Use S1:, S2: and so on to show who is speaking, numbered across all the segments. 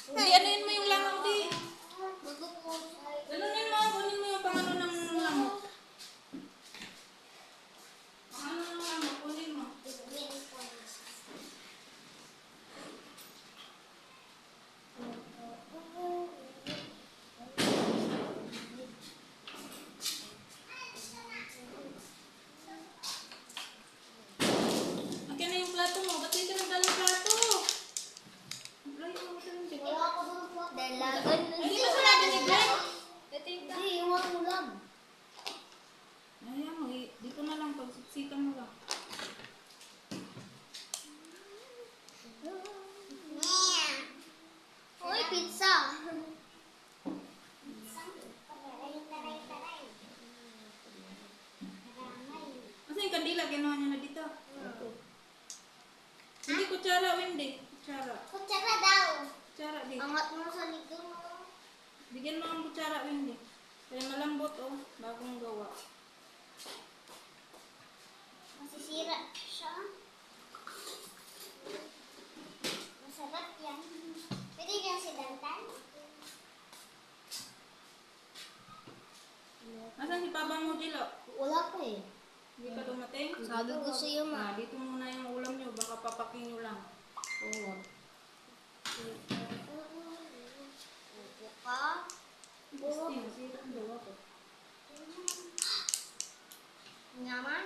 S1: Hindi, anuin mo yung langaw, di. Ganunin mo, kunin mo yung pangano ng lamok. Pangano ng lamok, kunin mo. Akin na yung plato mo. Ba't hindi ka nagdalang plato? Blay, ano mo siya ng
S2: Wala ko doon po.
S1: Ay, hindi ba sinabi ni Blay?
S2: Hindi, walang ulam.
S1: Ayan mo, dito na lang. Pagsiksikan mo lang.
S2: Uy, pizza.
S1: Kasi yung kandila, ginawa niya na dito. Hindi, kutsara, Wendy. Kutsara.
S2: Kutsara daw.
S1: Kutsara, di.
S2: Angat mo sa ligong.
S1: Bigyan mo ang kutsara, Wendy. Kaya malambot, oh. Bagong gawa.
S2: Masisira siya. Masarap yan. Pwede yan si Dantan.
S1: Asan si Papa mo, Jilo?
S2: Wala pa eh.
S1: Hindi pa dumating?
S2: Sabi ko sa iyo, ma.
S1: Dito muna yung ulam nyo. Baka papakin nyo lang.
S2: Oo. Upo ka.
S1: Gusti, masira ang gawa ko.
S2: Nyaman.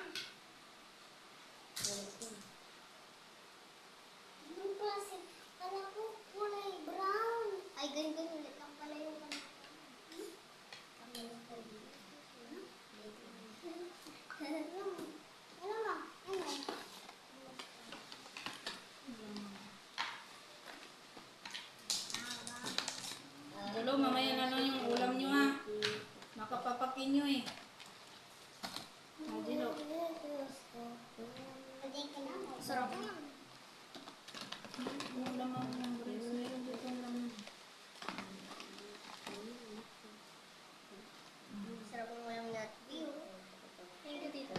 S2: Anong klase? Kala ko kulay brown. Ay, ganyan ulit ang pala yung Ano ma? Ano?
S1: Jilo, mamaya na lang yung ulam nyo, ha. Makapapakin nyo, eh. Jilo.
S2: Sarap yan.
S1: Yung lamang ng breast. Meron dito ang lamang.
S2: Sarap ng walang nut view. Thank you, tito.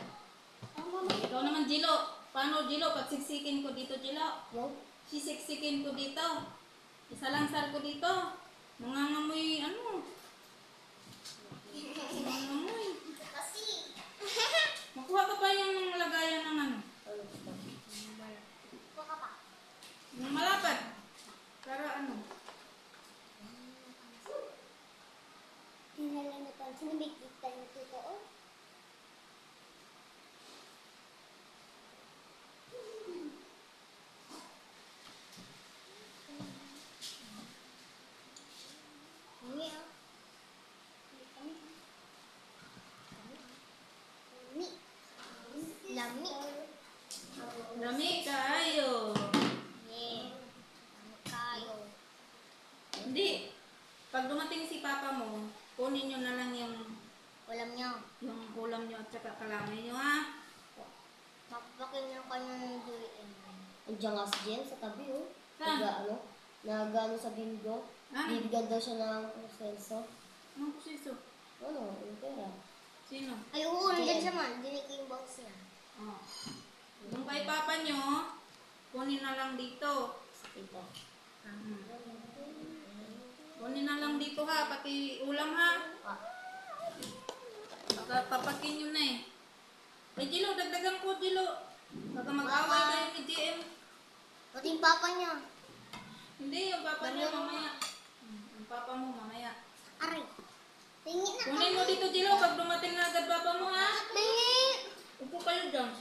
S1: Ikaw naman, Jilo. Paano, Jilo? Pagsiksikin ko dito, Jilo.
S2: Wow.
S1: Sisiksikin ko dito. Isalangsar ko dito. Nangangamoy, ano? Nangangamoy.
S2: Kasi.
S1: Makuha ka pa yung lagayan ng ano?
S2: Baka pa.
S1: Yung malapad. Para ano?
S2: Tingnan lang ito. Sinumikit tayo ng totoo. Lami ah. Lami.
S1: Lami kayo.
S2: Yeah. Lami kayo.
S1: Hindi. Pag dumating si Papa mo, kunin nyo na lang yung
S2: Walam niyo.
S1: ulam nyo at saka kalamay nyo, ha?
S2: Mapapakin niyo kanya ng duliin. Andiyan nga si Jen sa tabi oh.
S1: Saan?
S2: Nag-ano sa bingo.
S1: Ano?
S2: Bibigyan daw siya ng senso.
S1: Anong kusiso?
S2: Ano? Yung pera.
S1: Sino?
S2: Ay, oo, nandiyan siya man. Dinig yung box niya.
S1: Oh. Yung kay Papa nyo, kunin na lang dito.
S2: Ito.
S1: Kunin na lang dito, ha? Pati ulam, ha?
S2: Ah.
S1: Baka papakin nyo na, eh. Ay, Jilo, dagdagan ko, Jilo. Baka mag-away kayo ni JM.
S2: Pati yung papa niya.
S1: Hindi, yung Papa nyo mamaya. Yung Papa mo mamaya.
S2: Aray. Tingin na.
S1: Kunin mo dito, Jilo, pag dumating na agad Papa mo, ha?
S2: Tingin.
S1: Upo kayo dyan.